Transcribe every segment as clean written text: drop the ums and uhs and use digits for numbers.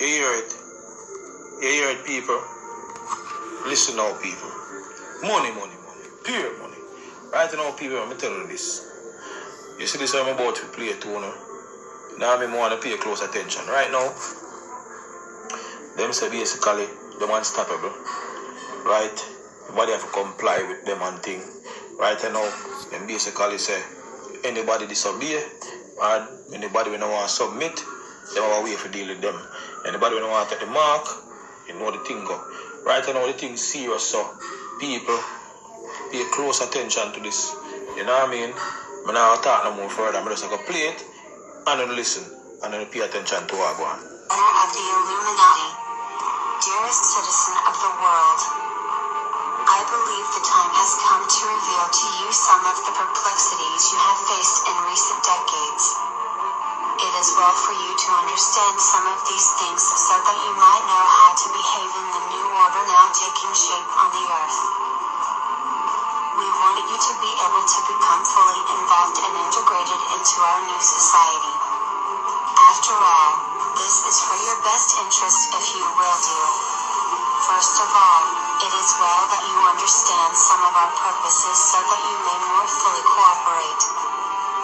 You hear it? You hear it, people? Listen now, people. Money. Pure money. Right now, people, I'm telling you this. You see this, I'm about to play a tune. Now I want to pay close attention. Right now, them say basically, them unstoppable. Right? Everybody have to comply with them and thing. Right now, them basically say, anybody disobey, or anybody when don't want to submit, they have a way to deal with them. Anybody when don't want to take the mark, you know the thing go. Right now, the thing serious, so people pay close attention to this. You know what I mean? I'm not talk no more further. I'm just going to play it and then listen and then pay attention to what I go on. Owner of the Illuminati, dearest citizen of the world, I believe the time has come to reveal to you some of the perplexities you have faced in recent decades. It is well for you to understand some of these things so that you might know how to behave in the new order now taking shape on the earth. We wanted you to be able to become fully involved and integrated into our new society. After all, this is for your best interest if you will do. First of all, it is well that you understand some of our purposes so that you may more fully cooperate.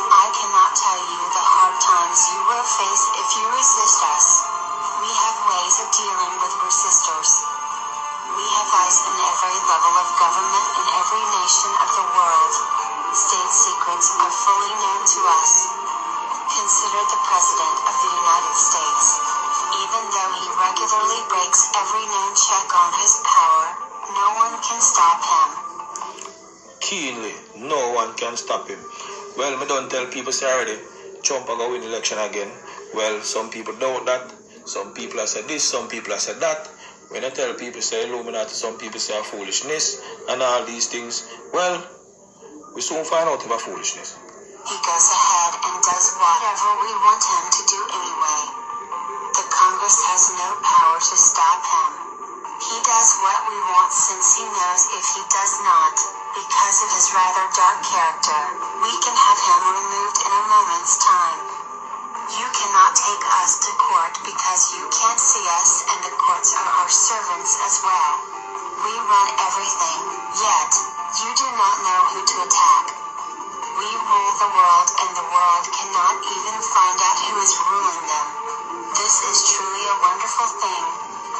I cannot tell you the hard times you will face if you resist us. We have ways of dealing with resistors. We have eyes in every level of government in every nation of the world. State secrets are fully known to us. Consider the President of the United States. Even though he regularly breaks every known check on his power, no one can stop him. Keenly, no one can stop him. Well, me don't tell people say already, Trump will go win election again. Well, some people doubt that. Some people have said this, some people have said that. When I tell people say Illuminati, some people say foolishness and all these things. Well, we soon find out about foolishness. He goes ahead and does whatever we want him to do anyway. The Congress has no power to stop him. He does what we want since he knows if he does not, because of his rather dark character, we can have him removed in a moment's time. You cannot take us to court because you can't see us and the courts are our servants as well. We run everything, yet, you do not know who to attack. We rule the world and the world cannot even find out who is ruling them. This is truly a wonderful thing.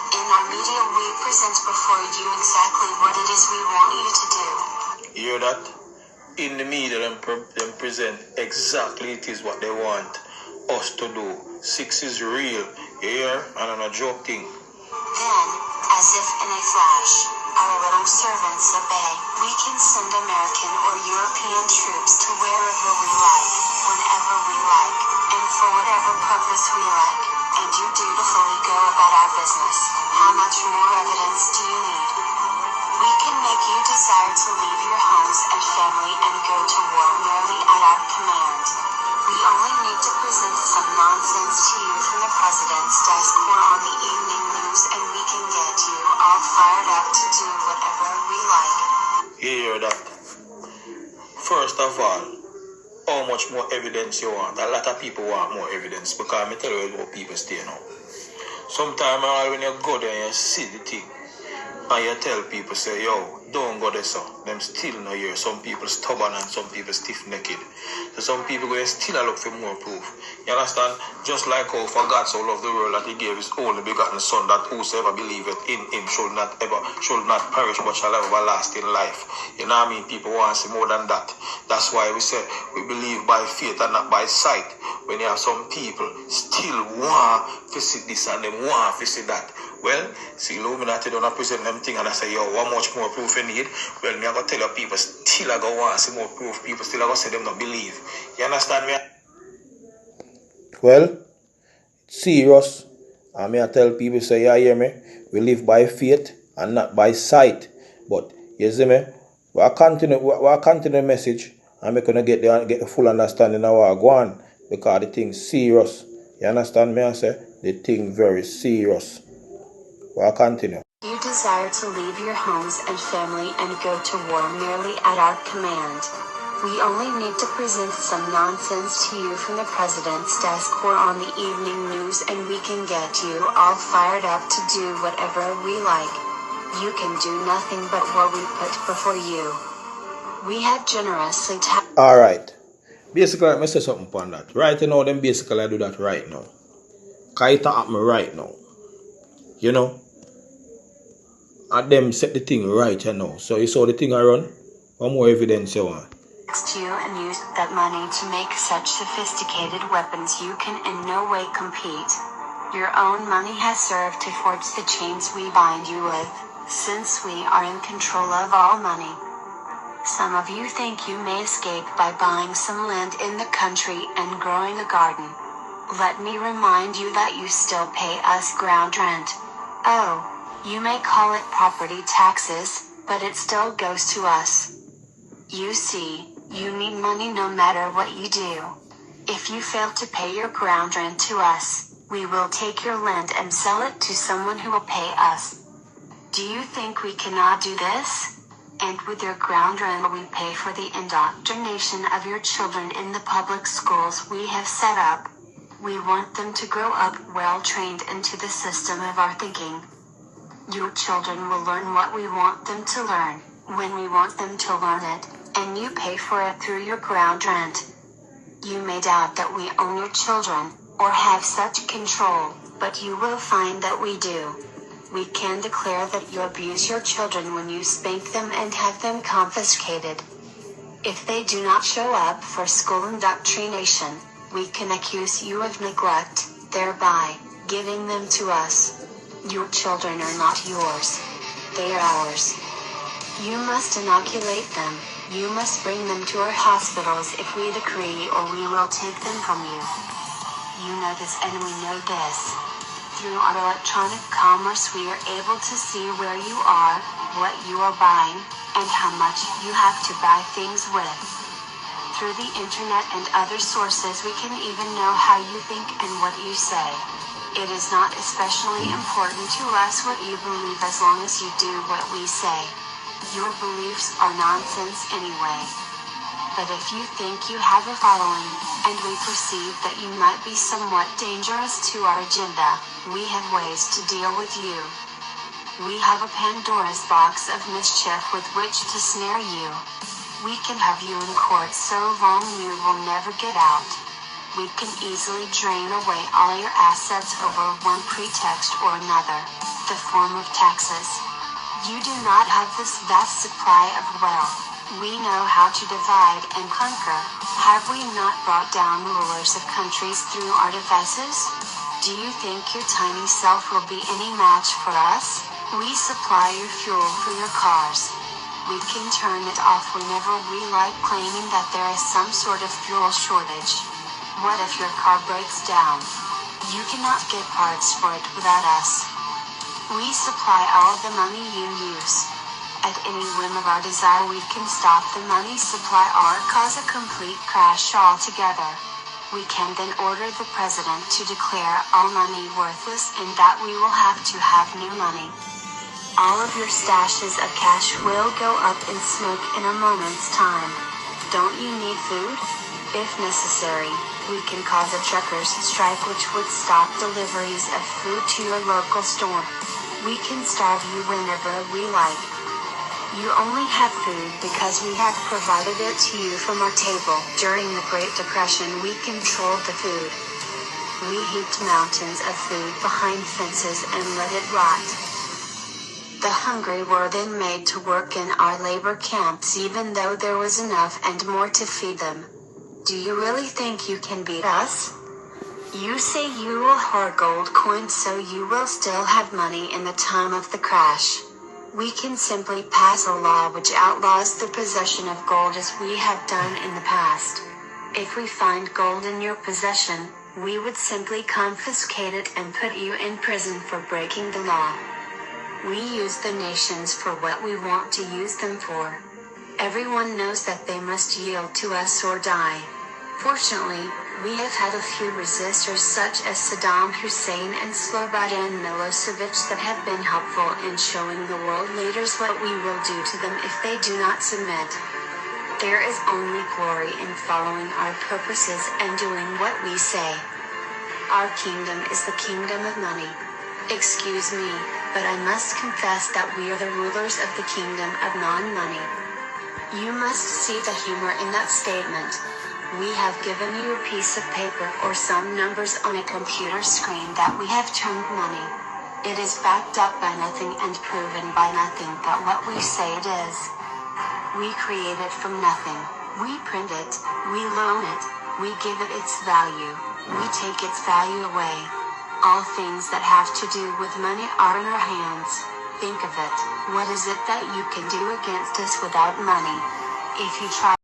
In our media we present before you exactly what it is we want you to do. You hear that? In the media them present exactly it is what they want us to do. 6 is real. You hear? And I'm a joke thing. Then, as if in a flash, our little servants obey. We can send American or European troops to wherever we like, whenever we like, and for whatever purpose we like, and you dutifully go about our business. How much more evidence do you need? We can make you desire to leave your homes and family and go to war merely at our command. We only need to present some nonsense to you from the president's desk or on the evening news and we can get you all fired up to do whatever we like. You hear that? First of all, how much more evidence you want? A lot of people want more evidence because I tell you how people stay now. Sometimes when you go there and you see the thing and you tell people say, yo, don't go there so. Them still not here. Some people stubborn and some people stiff-necked. So some people go and still look for more proof. You understand? Just like how for God so loved the world that he gave his only begotten son, that whosoever believeth in him should not perish but shall have everlasting life. You know what I mean? People want to see more than that. That's why we say we believe by faith and not by sight. When you have some people still want to see this and them want to see that. Well, see, Illuminati don't present them thing and I say, yo, how much more proof you need? Well, me I go tell you people still I go want to see more proof. People still I go say them not believe. You understand me? Well, serious. I mean, I tell people say, yeah, hear me? We live by faith and not by sight. But you see me? We continue the message and we're gonna get the full understanding of what I go on because the thing serious. You understand me? I say the thing very serious. We'll continue. You desire to leave your homes and family and go to war merely at our command. We only need to present some nonsense to you from the president's desk or on the evening news and we can get you all fired up to do whatever we like. You can do nothing but what we put before you. We have generously Alright. Basically, let me say something upon that. Right now, them basically I do that right now. Cause it happen right now. You know? And them set the thing right now. So you saw the thing I run? What more evidence you want? to you and use that money to make such sophisticated weapons you can in no way compete. Your own money has served to forge the chains we bind you with, since we are in control of all money. Some of you think you may escape by buying some land in the country and growing a garden. Let me remind you that you still pay us ground rent. Oh, you may call it property taxes, but it still goes to us. You see, you need money no matter what you do. If you fail to pay your ground rent to us, we will take your land and sell it to someone who will pay us. Do you think we cannot do this? And with your ground rent we pay for the indoctrination of your children in the public schools we have set up. We want them to grow up well trained into the system of our thinking. Your children will learn what we want them to learn, when we want them to learn it, and you pay for it through your ground rent. You may doubt that we own your children, or have such control, but you will find that we do. We can declare that you abuse your children when you spank them and have them confiscated. If they do not show up for school indoctrination, we can accuse you of neglect, thereby giving them to us. Your children are not yours. They are ours. You must inoculate them. You must bring them to our hospitals if we decree, or we will take them from you. You know this and we know this. Through our electronic commerce we are able to see where you are, what you are buying, and how much you have to buy things with. Through the internet and other sources we can even know how you think and what you say. It is not especially important to us what you believe as long as you do what we say. Your beliefs are nonsense anyway. But if you think you have a following, and we perceive that you might be somewhat dangerous to our agenda, we have ways to deal with you. We have a Pandora's box of mischief with which to snare you. We can have you in court so long you will never get out. We can easily drain away all your assets over one pretext or another, the form of taxes. You do not have this vast supply of wealth. We know how to divide and conquer. Have we not brought down rulers of countries through our devices? Do you think your tiny self will be any match for us? We supply your fuel for your cars. We can turn it off whenever we like, claiming that there is some sort of fuel shortage. What if your car breaks down? You cannot get parts for it without us. We supply all of the money you use. At any whim of our desire we can stop the money supply or cause a complete crash altogether. We can then order the president to declare all money worthless and that we will have to have new money. All of your stashes of cash will go up in smoke in a moment's time. Don't you need food? If necessary, we can cause a truckers' strike which would stop deliveries of food to your local store. We can starve you whenever we like. You only have food because we have provided it to you from our table. During the Great Depression we controlled the food. We heaped mountains of food behind fences and let it rot. The hungry were then made to work in our labor camps even though there was enough and more to feed them. Do you really think you can beat us? You say you will hoard gold coins so you will still have money in the time of the crash. We can simply pass a law which outlaws the possession of gold as we have done in the past. If we find gold in your possession, we would simply confiscate it and put you in prison for breaking the law. We use the nations for what we want to use them for. Everyone knows that they must yield to us or die. Fortunately, we have had a few resistors such as Saddam Hussein and Slobodan Milosevic that have been helpful in showing the world leaders what we will do to them if they do not submit. There is only glory in following our purposes and doing what we say. Our kingdom is the kingdom of money. Excuse me, but I must confess that we are the rulers of the kingdom of non-money. You must see the humor in that statement. We have given you a piece of paper or some numbers on a computer screen that we have termed money. It is backed up by nothing and proven by nothing but what we say it is. We create it from nothing. We print it, we loan it, we give it its value, we take its value away. All things that have to do with money are in our hands. Think of it. What is it that you can do against us without money? If you try